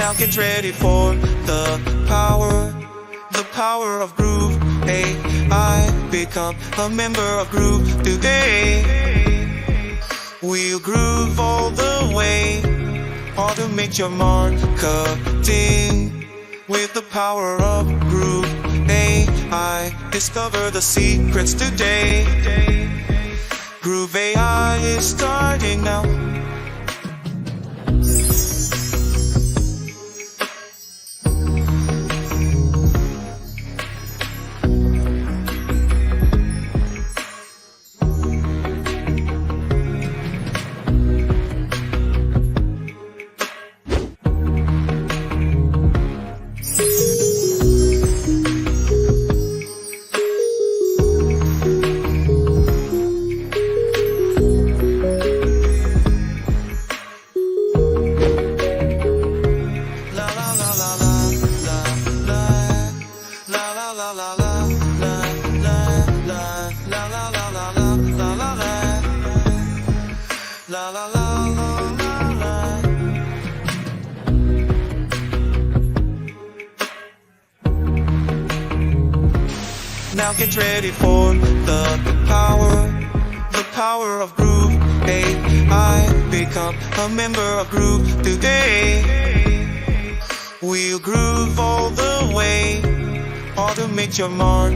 Now get ready for the power of Groove.AI. Become a member of Groove today. We'll groove all the way. Automate your marketing with the power of Groove.AI. Discover the secrets today. Groove.AI is starting now. Now get ready for the power of Groove.AI. Become a member of Groove today. We'll groove all the way. Automate your marketing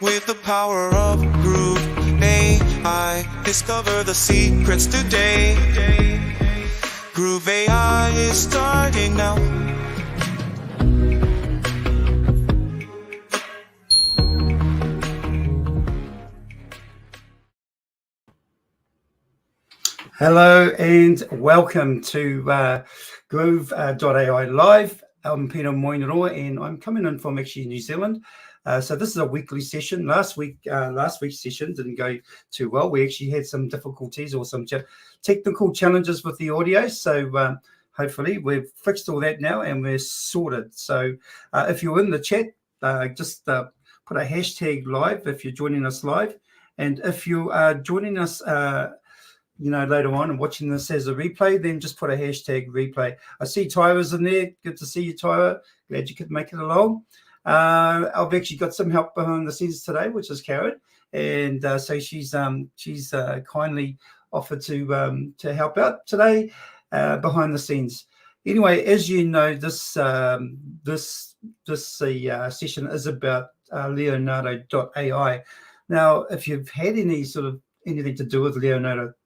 with the power of Groove.AI. Discover the secrets today. Groove.AI is starting now. Hello and welcome to Groove.AI Live. I'm Peter Moinero and I'm coming in from actually New Zealand. So this is a weekly session. Last week's session didn't go too well. We actually had some difficulties or some technical challenges with the audio. So hopefully we've fixed all that now and we're sorted. So if you're in the chat, just put a hashtag live if you're joining us live. And if you are joining us later on and watching this as a replay, then just put a hashtag replay. I see Tyra's in there. Good to see you, Tyra. Glad you could make it along. I've actually got some help behind the scenes today, which is Karen, and so she's kindly offered to help out today behind the scenes. Anyway, as you know, this session is about Leonardo.ai. Now, if you've had any sort of anything to do with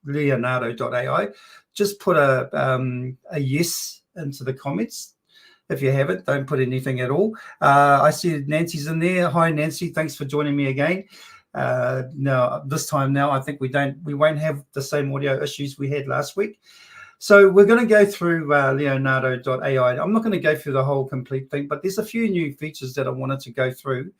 Leonardo.ai, just put a yes into the comments. If you haven't, don't put anything at all. I see Nancy's in there. Hi, Nancy. Thanks for joining me again. Now, this time now, I think we won't have the same audio issues we had last week. So we're going to go through Leonardo.ai. I'm not going to go through the whole complete thing, but there's a few new features that I wanted to go through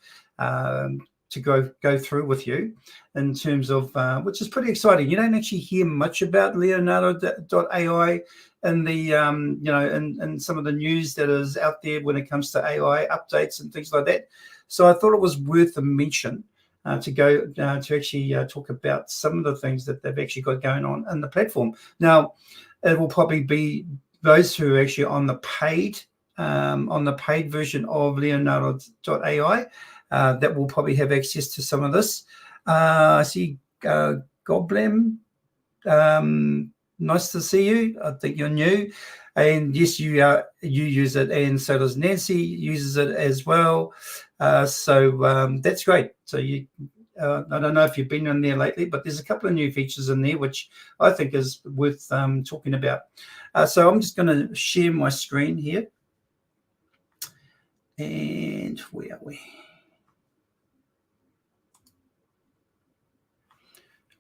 go through with you in terms of which is pretty exciting. You don't actually hear much about Leonardo.ai in the in some of the news that is out there when it comes to AI updates and things like that. So I thought it was worth a mention to actually talk about some of the things that they've actually got going on in the platform. Now, it will probably be those who are actually on the paid version of Leonardo.ai that will probably have access to some of this. I see Goblin. Nice to see you. I think you're new. And yes, you use it, and so does Nancy uses it as well. So that's great. So I don't know if you've been in there lately, but there's a couple of new features in there which I think is worth talking about. So I'm just going to share my screen here. And where are we?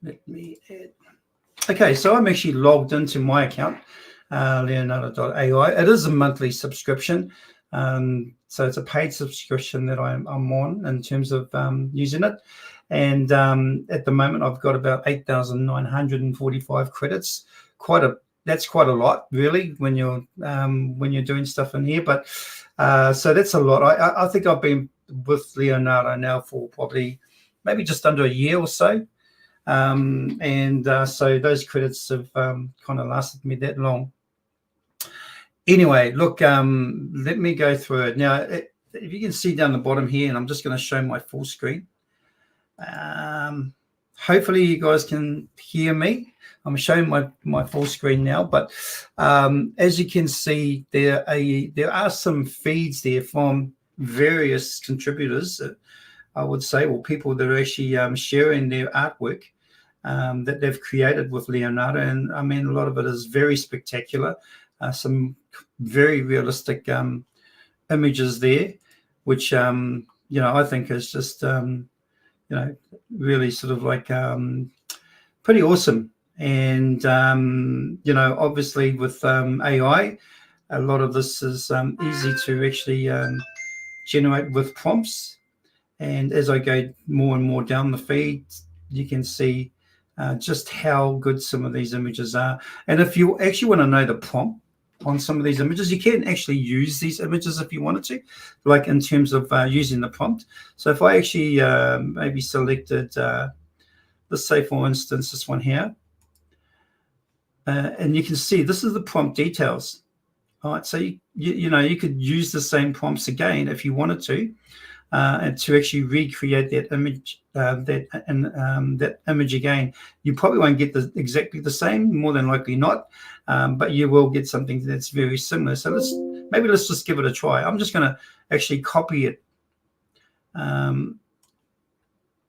Let me add. Okay, so I'm actually logged into my account, Leonardo.ai. It is a monthly subscription. So it's a paid subscription that I'm on in terms of using it. And at the moment, I've got about 8,945 credits. That's quite a lot, really, when you're doing stuff in here. But so that's a lot. I think I've been with Leonardo now for probably maybe just under a year or so. So those credits have kind of lasted me that long. Anyway, look, let me go through it now. If you can see down the bottom here, and I'm just going to show my full screen. Hopefully you guys can hear me. I'm showing my full screen now, but as you can see, there are some feeds there from various contributors, I would say, or people that are actually sharing their artwork that they've created with Leonardo. And I mean, a lot of it is very spectacular. Some very realistic images there, which I think is just really sort of like pretty awesome. And obviously with AI, a lot of this is easy to actually generate with prompts. And as I go more and more down the feed, you can see just how good some of these images are. And if you actually want to know the prompt on some of these images, you can actually use these images if you wanted to, like in terms of using the prompt. So if I actually maybe selected, let's say for instance, this one here, and you can see this is the prompt details. All right, so you could use the same prompts again if you wanted to, and to actually recreate that image, that image again. You probably won't get exactly the same, more than likely not, but you will get something that's very similar. So let's just give it a try. I'm just going to actually copy it. I'm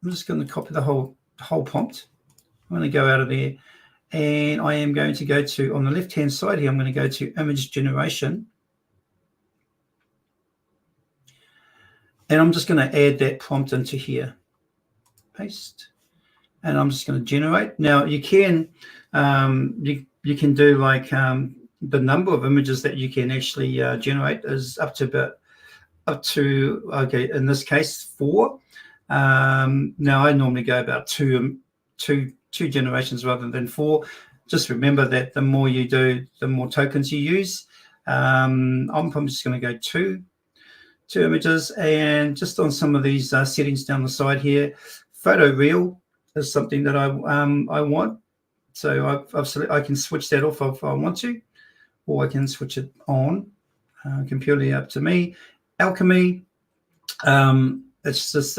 just going to copy the whole prompt. I'm going to go out of there, and I am going to go to, on the left-hand side here, I'm going to go to image generation. And I'm just going to add that prompt into here. Paste. And I'm just going to generate. Now you can you can do like the number of images that you can actually generate is up to okay, in this case 4. Now I normally go about two generations rather than 4. Just remember that the more you do, the more tokens you use. I'm probably just going to go 2 images. And just on some of these settings down the side here, photo real is something that I want. So I can switch that off if I want to, or I can switch it on. Completely up to me. Alchemy, it's just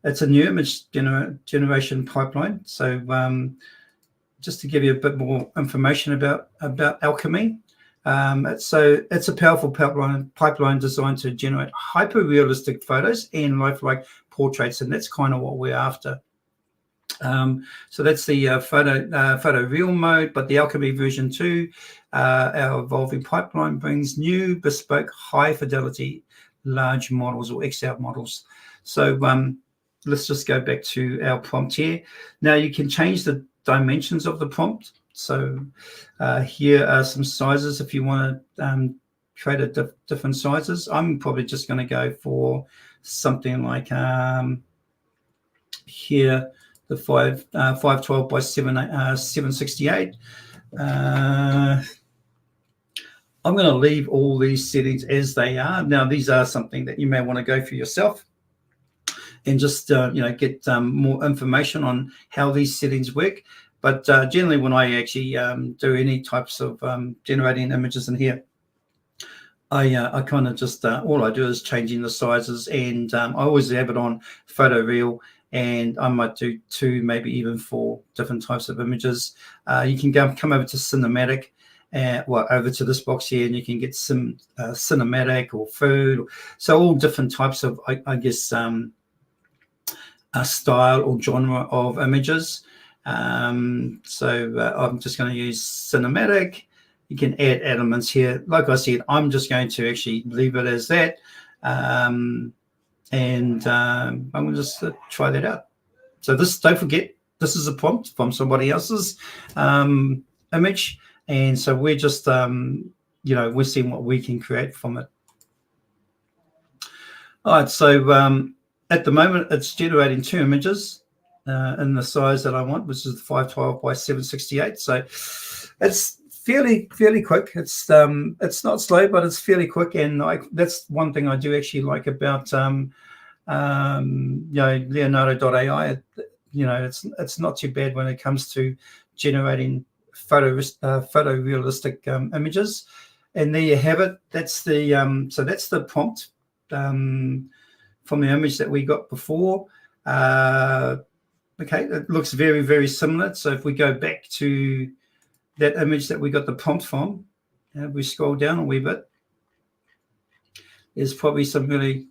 it's a new image generation pipeline. So just to give you a bit more information about Alchemy. It's a powerful pipeline designed to generate hyper-realistic photos and lifelike portraits, and that's kind of what we're after. So that's the photo real mode, but the Alchemy version 2, our evolving pipeline brings new, bespoke, high-fidelity, large models or XR models. So let's just go back to our prompt here. Now you can change the dimensions of the prompt. So here are some sizes if you want to create different sizes. I'm probably just going to go for something like here, the 512 by 768. I'm going to leave all these settings as they are. Now these are something that you may want to go for yourself and just get more information on how these settings work. But generally, when I actually do any types of generating images in here, I kind of just all I do is changing the sizes, and I always have it on photo real, and I might do 2, maybe even 4 different types of images. You can come over to cinematic, over to this box here, and you can get some cinematic or food. So all different types of, I guess, a style or genre of images. So I'm just going to use cinematic. You can add elements here. Like I said, I'm just going to actually leave it as that. And I'm going to just try that out. So don't forget, this is a prompt from somebody else's image. And so we're just, we're seeing what we can create from it. All right, so at the moment, it's generating 2 images in the size that I want, which is the 512 by 768. So it's fairly quick. It's not slow, but it's fairly quick, and that's one thing I do actually like about Leonardo.ai. It's not too bad when it comes to generating photorealistic images. And there you have it. That's the so that's the prompt from the image that we got before. Okay, it looks very, very similar. So if we go back to that image that we got the prompt from, we scroll down a wee bit, there's probably some really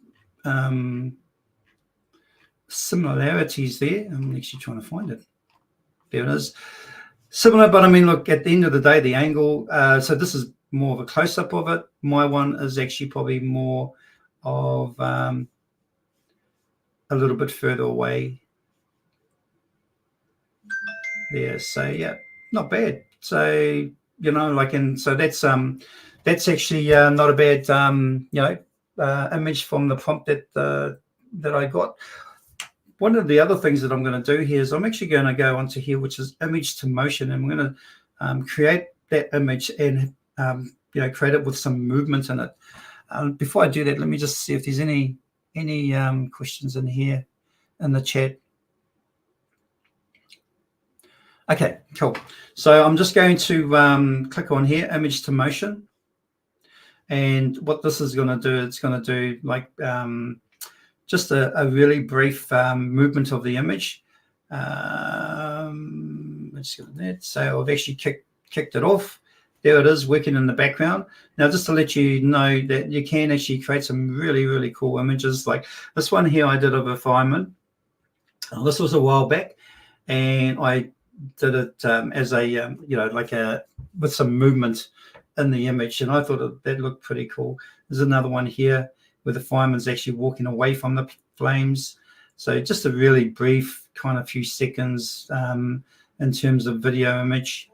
similarities there. I'm actually trying to find it. There it is. Similar, but I mean, look, at the end of the day, the angle, so this is more of a close-up of it. My one is actually probably more of a little bit further away. Yeah, so yeah, not bad. So, you know, like, and so that's actually not a bad you know, image from the prompt that I got. One of the other things that I'm going to do here is I'm actually going to go onto here, which is image to motion, and I'm going to create that image and you know, create it with some movement in it. Before I do that, let me just see if there's any questions in here in the chat. Okay, cool. So I'm just going to click on here, image to motion. And what this is going to do, it's going to do like just a really brief movement of the image. Let's get that. So I've actually kicked it off. There it is, working in the background. Now, just to let you know that you can actually create some really, really cool images. Like this one here I did of a fireman. This was a while back, and I did it as a you know, like with some movement in the image, and I thought that looked pretty cool. There's another one here where the fireman's actually walking away from the flames. So just a really brief kind of few seconds in terms of video image.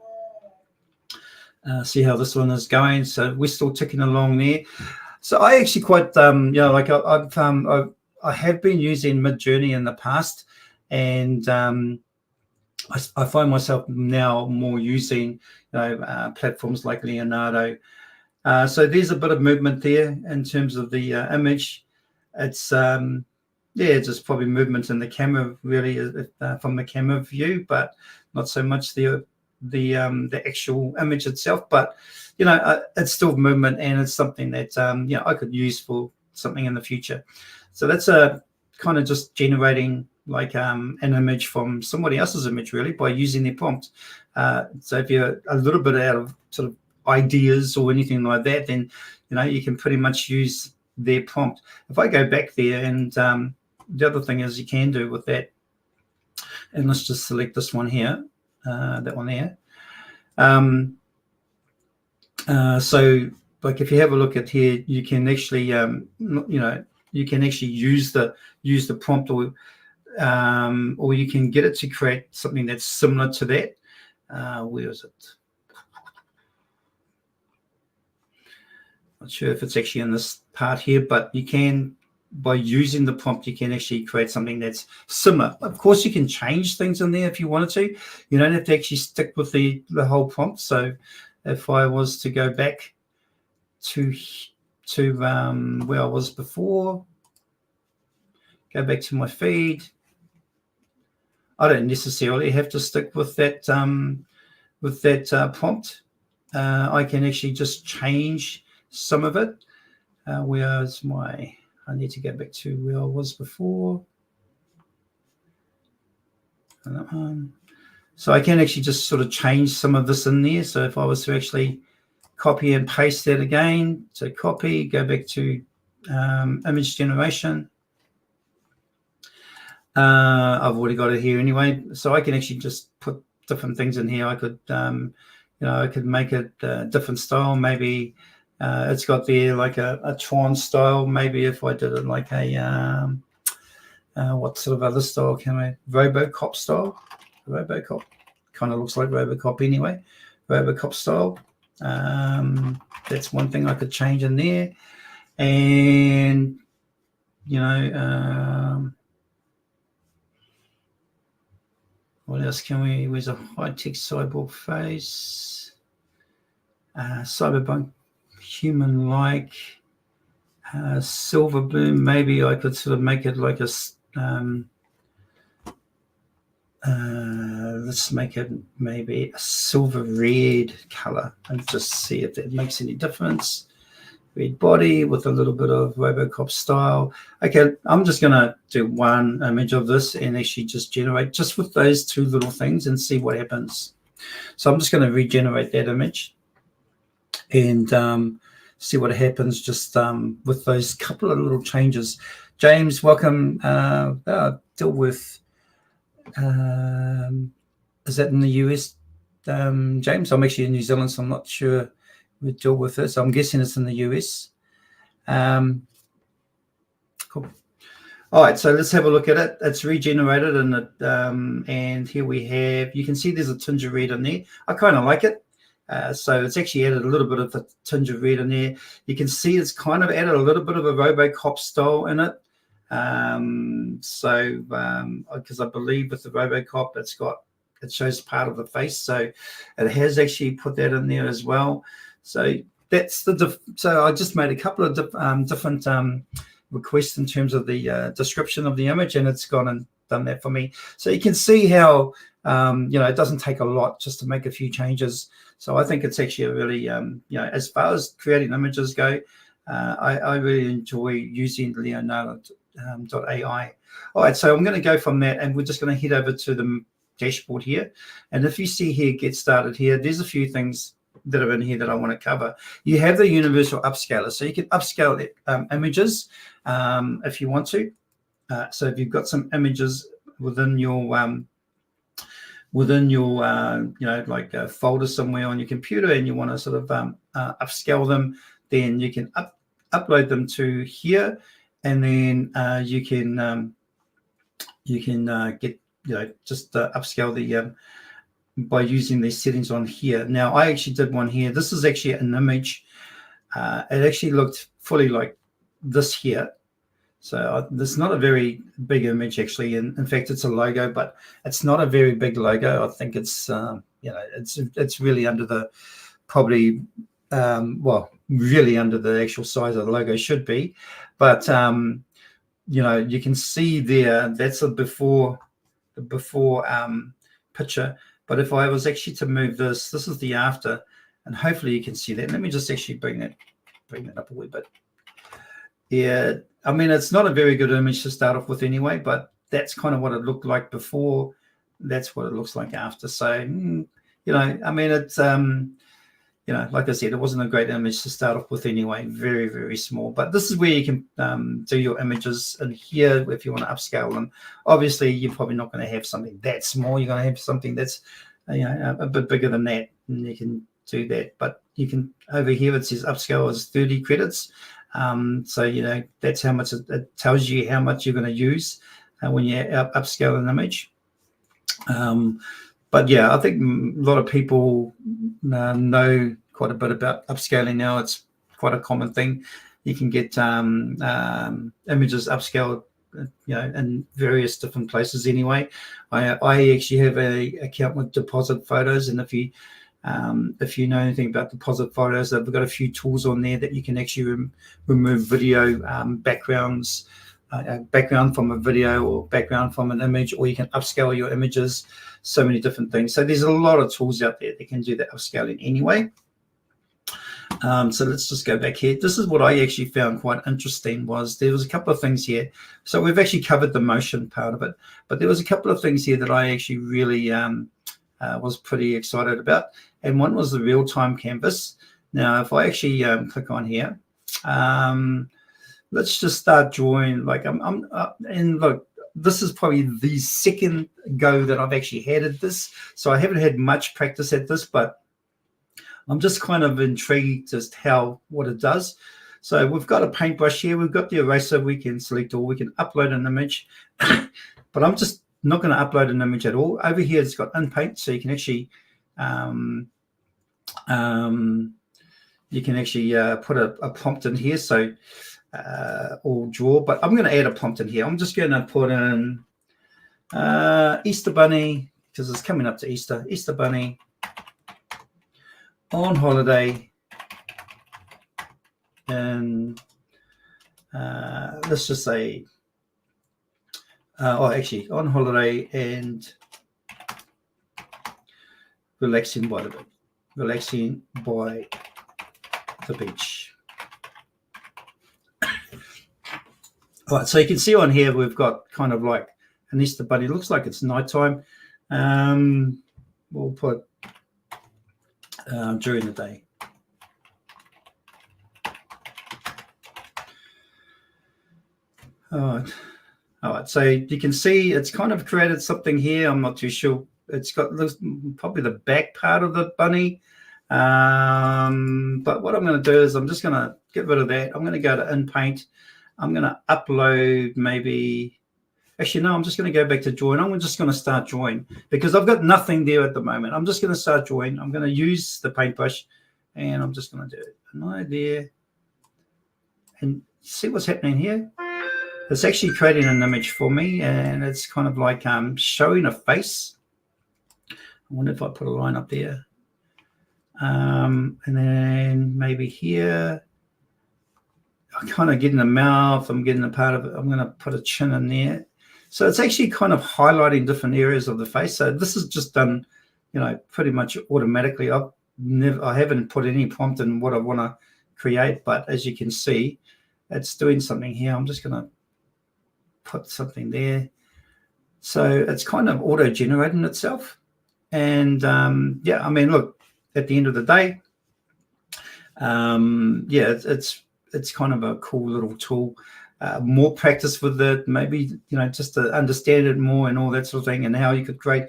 See how this one is going. So we're still ticking along there. So I actually quite you know, like I have been using Midjourney in the past, and I find myself now more using, you know, platforms like Leonardo. So there's a bit of movement there in terms of the image. It's yeah, just probably movement in the camera, really, from the camera view, but not so much the actual image itself. But you know, it's still movement, and it's something that you know, I could use for something in the future. So that's a kind of just generating like an image from somebody else's image, really, by using their prompt. So if you're a little bit out of sort of ideas or anything like that, then you know, you can pretty much use their prompt. If I go back there, and the other thing is you can do with that, and let's just select this one here, that one there. So like if you have a look at here, you can actually you know, you can actually use the prompt, or you can get it to create something that's similar to that. Where is it? Not sure if it's actually in this part here, but you can, by using the prompt, you can actually create something that's similar. Of course, you can change things in there if you wanted to. You don't have to actually stick with the whole prompt. So if I was to go back to where I was before, go back to my feed, I don't necessarily have to stick with that prompt. I can actually just change some of it. Where's my, I need to go back to where I was before. So I can actually just sort of change some of this in there. So if I was to actually copy and paste that again, so copy, go back to image generation. I've already got it here anyway, so I can actually just put different things in here. I could, you know, I could make it a different style. Maybe it's got there like a Tron style. Maybe if I did it like a what sort of other style can I? Robocop style. Robocop kind of looks like Robocop anyway. Robocop style. That's one thing I could change in there, and you know. What else can we? Where's a high-tech cyborg face? Cyberpunk, human-like, silver bloom. Maybe I could sort of make it like a let's make it maybe a silver red color and just see if that makes any difference. Red body with a little bit of Robocop style. Okay, I'm just going to do one image of this and actually just generate just with those two little things and see what happens. So I'm just going to regenerate that image and see what happens just with those couple of little changes. James, welcome. Deal with, is that in the US, James? I'm actually in New Zealand, so I'm not sure we deal with it. So I'm guessing it's in the US. Cool. All right, so let's have a look at it. It's regenerated, and here we have, you can see there's a tinge of red in there. I kind of like it. So it's actually added a little bit of a tinge of red in there. You can see it's kind of added a little bit of a Robocop style in it. Because I believe with the Robocop, it shows part of the face. So it has actually put that in there as well. So that's so I just made a couple of different requests in terms of the description of the image, and it's gone and done that for me. So you can see how it doesn't take a lot just to make a few changes. So I think it's actually a really as far as creating images go, I really enjoy using Leonardo.ai. All right, so I'm going to go from that, and we're just going to head over to the dashboard here. And if you see here, get started here, there's a few things that are in here that I want to cover. You have the universal upscaler, so you can upscale it, images if you want to. So if you've got some images within your like a folder somewhere on your computer, and you want to sort of upscale them, then you can upload them to here, and then you can get just upscale the by using these settings on here. Now I actually did one here. This is actually an image. It actually looked fully like this here. So this is not a very big image actually. In fact, it's a logo, but it's not a very big logo. I think it's it's really under the probably really under the actual size of the logo should be. But you can see there that's a before picture. But if I was actually to move this is the after, and hopefully you can see that. Let me just actually bring that up a wee bit. Yeah, I mean, it's not a very good image to start off with anyway, but that's kind of what it looked like before. That's what it looks like after. So, I mean, it's, like I said, it wasn't a great image to start off with anyway. Very, very small. But this is where you can do your images in here if you want to upscale them. Obviously, you're probably not going to have something that small. You're going to have something that's, a bit bigger than that, and you can do that. But you can, over here, it says upscale is 30 credits. So, that's how much it tells you how much you're going to use when you upscale an image. But yeah, I think a lot of people know quite a bit about upscaling now. It's quite a common thing. You can get images upscaled, in various different places anyway. I actually have a account with Deposit Photos, and if you know anything about Deposit Photos, they've got a few tools on there that you can actually remove video backgrounds, background from a video or background from an image, or you can upscale your images, so many different things. So there's a lot of tools out there that can do that upscaling anyway. So let's just go back here. This is what I actually found quite interesting, was there was a couple of things here. So we've actually covered the motion part of it, but there was a couple of things here that I actually really was pretty excited about. And one was the real-time canvas. Now, if I actually click on here, let's just start drawing. Like and look, this is probably the second go that I've actually had at this. So I haven't had much practice at this, but I'm just kind of intrigued just what it does. So we've got a paintbrush here. We've got the eraser. We can select all. We can upload an image, but I'm just not going to upload an image at all. Over here, it's got InPaint, so you can actually put a prompt in here. So or draw, but I'm going to add a prompt in here. I'm just going to put in Easter Bunny, because it's coming up to Easter. Easter Bunny on holiday, and let's just say, actually on holiday and relaxing by the beach. Relaxing by the beach. All right, so you can see on here we've got kind of like an Easter bunny. It looks like it's nighttime. We'll put during the day. All right. So you can see it's kind of created something here. I'm not too sure. It's got probably the back part of the bunny. But what I'm going to do is I'm just going to get rid of that. I'm going to go to In Paint. I'm going to upload maybe. Actually, no, I'm just going to go back to join. I'm just going to start join because I've got nothing there at the moment. I'm just going to start join. I'm going to use the paintbrush and I'm just going to do an idea and see what's happening here. It's actually creating an image for me and it's kind of like showing a face. I wonder if I put a line up there. And then maybe here, I'm kind of getting the mouth. I'm getting a part of it. I'm going to put a chin in there. So it's actually kind of highlighting different areas of the face. So this is just done, pretty much automatically. I haven't put any prompt in what I want to create, but as you can see, it's doing something here. I'm just going to put something there. So it's kind of auto-generating itself. And yeah, I mean, look, at the end of the day, yeah, it's kind of a cool little tool. More practice with it, maybe, just to understand it more and all that sort of thing, and how you could create,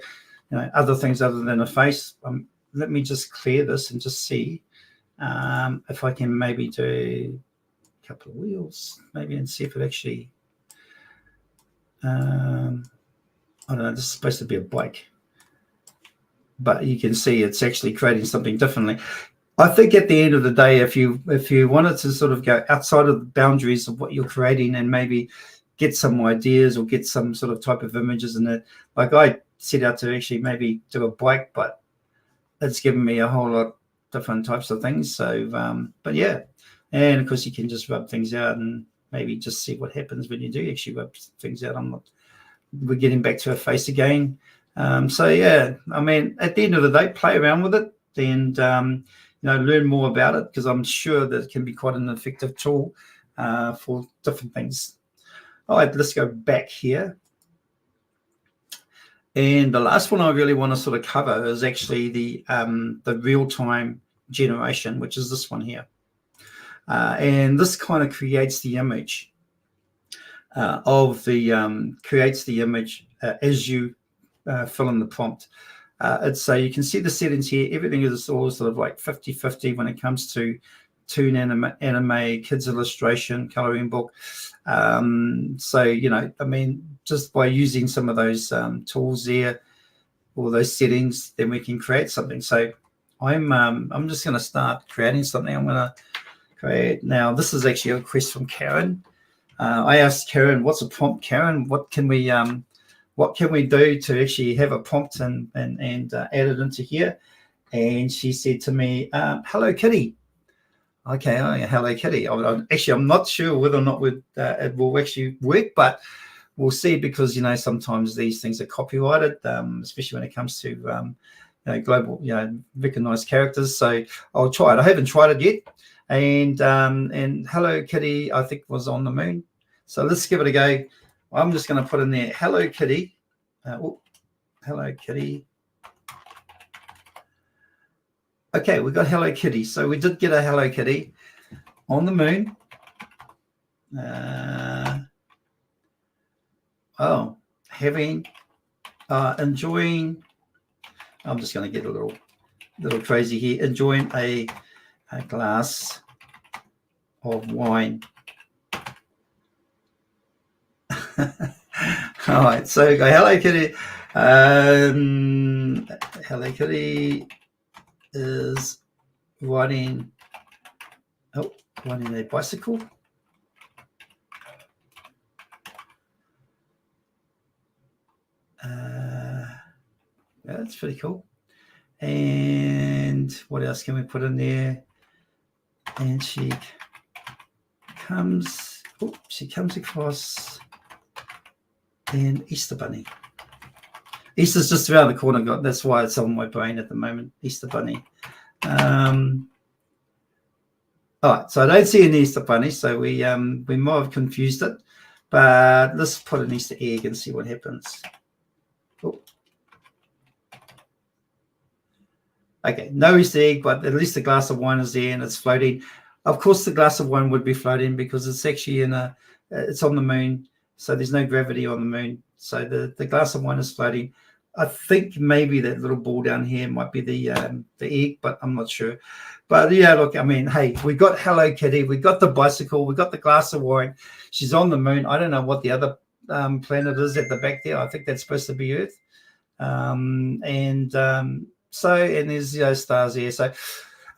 other things other than a face. Let me just clear this and just see if I can maybe do a couple of wheels, maybe, and see if it actually, I don't know, this is supposed to be a bike, but you can see it's actually creating something differently. I think at the end of the day, if you wanted to sort of go outside of the boundaries of what you're creating and maybe get some ideas or get some sort of type of images in it, like I set out to actually maybe do a bike, but it's given me a whole lot of different types of things. So, but yeah, and of course you can just rub things out and maybe just see what happens when you do actually rub things out. We're getting back to a face again. So yeah, I mean, at the end of the day, play around with it and learn more about it, because I'm sure that it can be quite an effective tool for different things. All right, let's go back here. And the last one I really want to sort of cover is actually the real-time generation, which is this one here. And this kind of creates the image creates the image as you fill in the prompt. So you can see the settings here. Everything is all sort of like 50-50 when it comes to toon anime, kids illustration, coloring book. So, I mean, just by using some of those tools there, all those settings, then we can create something. So I'm just going to start creating something. I'm going to create now. This is actually a request from Karen. I asked Karen, "What's a prompt, Karen? What can we do to actually have a prompt and add it into here?" And she said to me, "Hello Kitty." Okay, Hello Kitty. I'm not sure whether or not it will actually work, but we'll see, because sometimes these things are copyrighted, especially when it comes to global recognized characters. So I'll try it. I haven't tried it yet. And Hello Kitty, I think, was on the moon. So let's give it a go. I'm just going to put in there Hello Kitty. Hello Kitty. Okay, we got Hello Kitty. So we did get a Hello Kitty on the moon. Enjoying. I'm just going to get a little crazy here. Enjoying a glass of wine. All right, so go Hello Kitty. Hello Kitty is riding a bicycle. Yeah, that's pretty cool. And what else can we put in there? And she comes across an Easter bunny. Easter's just around the corner. That's why it's on my brain at the moment. Easter bunny. All right, so I don't see an Easter bunny, so we might have confused it, but let's put an Easter egg and see what happens. Oh. Okay, no Easter egg, but at least the glass of wine is there and it's floating. Of course, the glass of wine would be floating because it's actually it's on the moon, so there's no gravity on the moon. So the glass of wine is floating. I think maybe that little ball down here might be the egg, but I'm not sure. But yeah, look, I mean, hey, we got Hello Kitty, we got the bicycle, we got the glass of wine. She's on the moon. I don't know what the other planet is at the back there. I think that's supposed to be Earth. So, and there's stars here. So,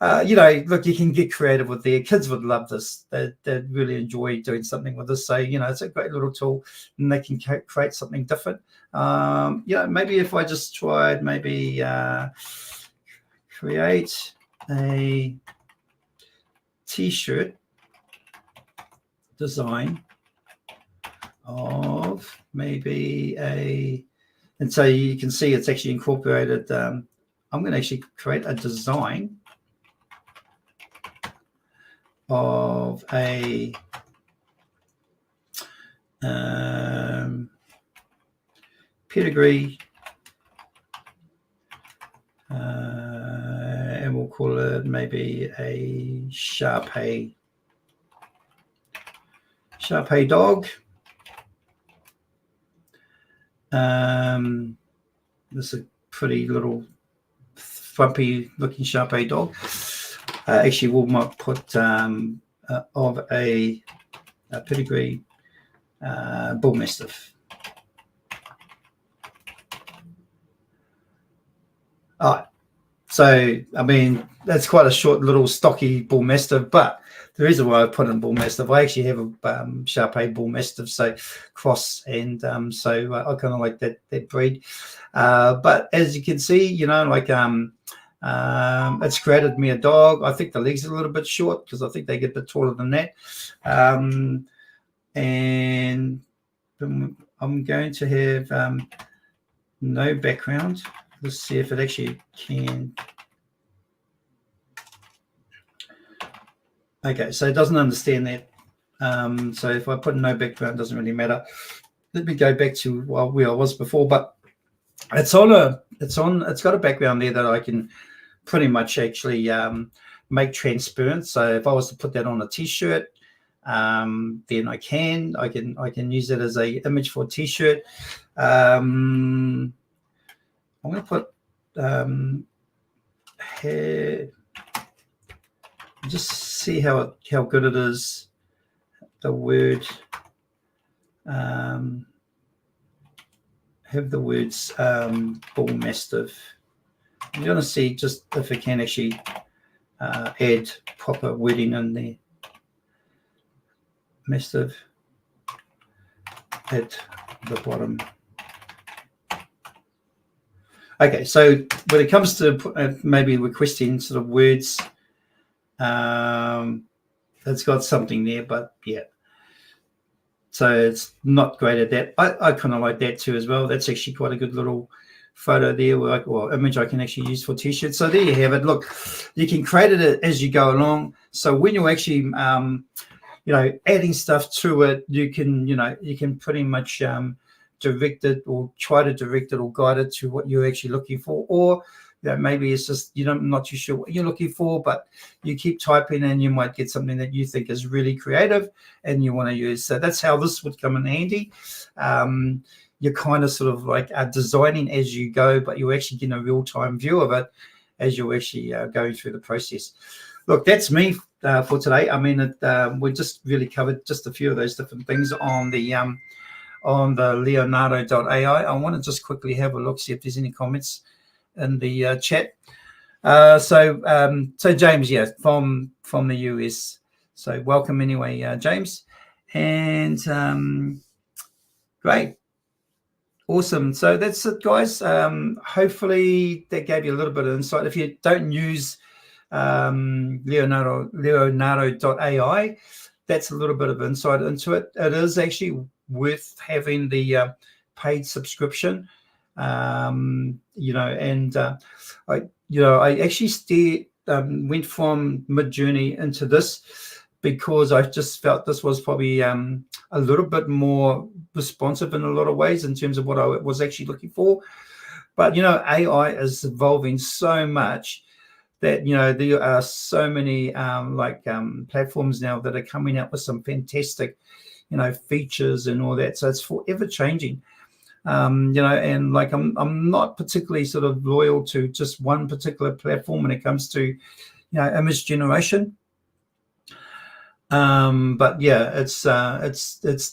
look, you can get creative with there. Kids would love this. They'd really enjoy doing something with this. So, it's a great little tool and they can create something different. Maybe if I just tried create a t-shirt design of and so you can see it's actually incorporated. I'm going to actually create a design of a pedigree, and we'll call it maybe a Shar-Pei dog. This is a pretty little frumpy looking Shar-Pei dog. Actually, we might put of a pedigree bull mastiff. All right. So, I mean, that's quite a short little stocky bull mastiff, but the reason why I put in bull mastiff, I actually have a Shar-Pei bull mastiff, so cross, and so I kind of like that breed. But as you can see, it's created me a dog. I think the legs are a little bit short because I think they get a bit taller than that. And I'm going to have no background. Let's see if it actually can. Okay, so it doesn't understand that. So if I put no background, it doesn't really matter. Let me go back to where I was before, but it's got a background there that I can pretty much actually make transparent. So if I was to put that on a t-shirt, then I can use it as a image for a t-shirt. I'm going to put hair, just see how good it is. The word, have the words bull mastiff. I'm going to see just if it can actually add proper wording in there. Mastiff at the bottom. Okay, so when it comes to maybe requesting sort of words, it's got something there, but yeah. So it's not great at that. I kind of like that too as well. That's actually quite a good little photo there, or image I can actually use for t-shirts. So there you have it. Look, you can create it as you go along. So when you're actually, adding stuff to it, you can pretty much direct it or try to direct it or guide it to what you're actually looking for, or maybe it's just not too sure what you're looking for, but you keep typing and you might get something that you think is really creative and you want to use. So that's how this would come in handy. You're kind of sort of like designing as you go, but you're actually getting a real-time view of it as you're actually going through the process. Look, that's me for today. I mean, we just really covered just a few of those different things on the Leonardo.ai. I want to just quickly have a look, see if there's any comments in the chat. So James, yeah, from the US. So welcome anyway, James. And great. Awesome. So that's it, guys. Hopefully that gave you a little bit of insight. If you don't use Leonardo.ai, that's a little bit of insight into it. It is actually worth having the paid subscription. You know, and I actually went from Midjourney into this because I just felt this was probably a little bit more responsive in a lot of ways in terms of what I was actually looking for. But AI is evolving so much that there are so many platforms now that are coming out with some fantastic features and all that. So it's forever changing. And like I'm not particularly sort of loyal to just one particular platform when it comes to image generation. But yeah, it's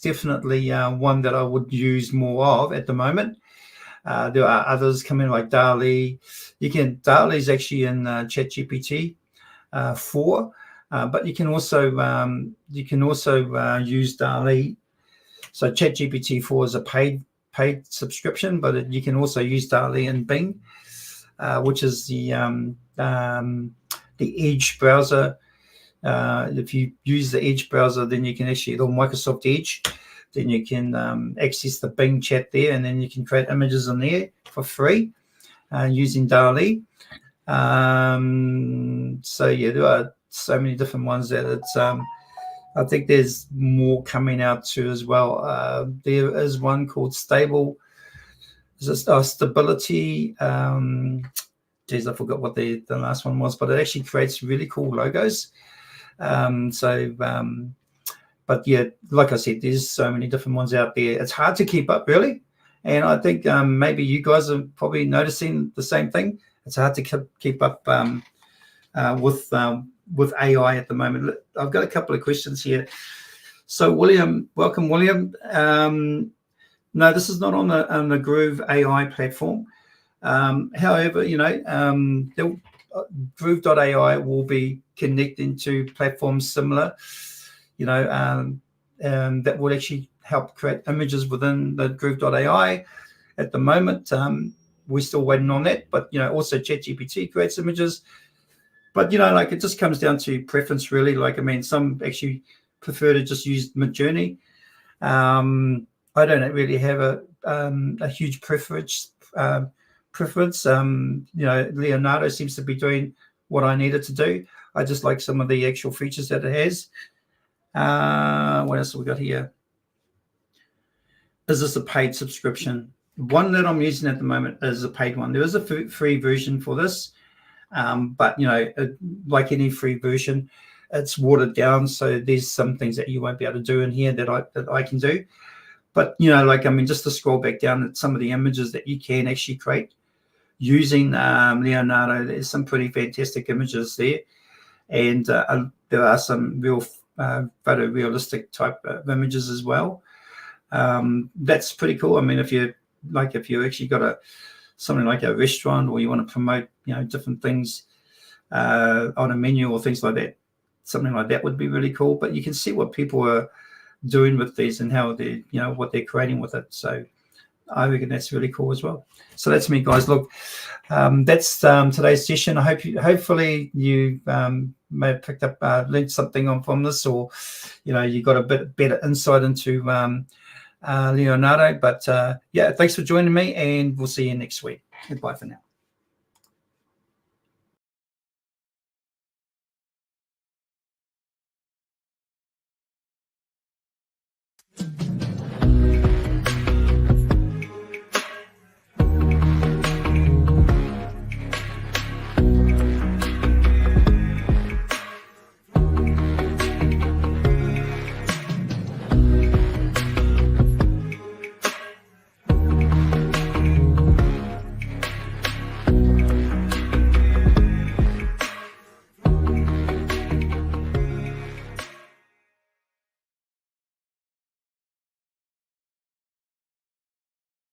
definitely one that I would use more of at the moment. There are others coming like DALL-E. DALL-E is actually in ChatGPT 4, but you can also use DALL-E. So ChatGPT 4 is a paid subscription, but you can also use DALL-E in Bing, which is the Edge browser. If you use the Edge browser, then you can actually, the Microsoft Edge, then you can access the Bing chat there, and then you can create images in there for free using DALL-E. So yeah, there are so many different ones that it's I think there's more coming out too as well. There is one called Stability. Geez, I forgot what the last one was, but it actually creates really cool logos. But yeah, like I said, there's so many different ones out there. It's hard to keep up, really. And I think maybe you guys are probably noticing the same thing. It's hard to keep up with AI at the moment. I've got a couple of questions here. So William, welcome, William. No, this is not on the Groove.AI platform. However, Groove.AI will be connecting to platforms similar, that would actually help create images within the Groove.AI. At the moment, we're still waiting on that, but also ChatGPT creates images. But it just comes down to preference, really. Some actually prefer to just use Midjourney. I don't really have a huge preference. Leonardo seems to be doing what I needed to do. I just like some of the actual features that it has. What else have we got here? Is this a paid subscription? One that I'm using at the moment is a paid one. There is a free version for this, but like any free version, it's watered down. So there's some things that you won't be able to do in here that I can do. But just to scroll back down at some of the images that you can actually create using Leonardo, there's some pretty fantastic images there, and there are some real photorealistic type of images as well. That's pretty cool. If you actually got something like a restaurant, or you want to promote different things on a menu or things like that, something like that would be really cool. But you can see what people are doing with these and how they what they're creating with it. So I reckon that's really cool as well. So that's me, guys. Look, that's today's session. Hopefully you may have picked up, learned something from this, or you got a bit better insight into Leonardo. But yeah, thanks for joining me, and we'll see you next week. Goodbye for now.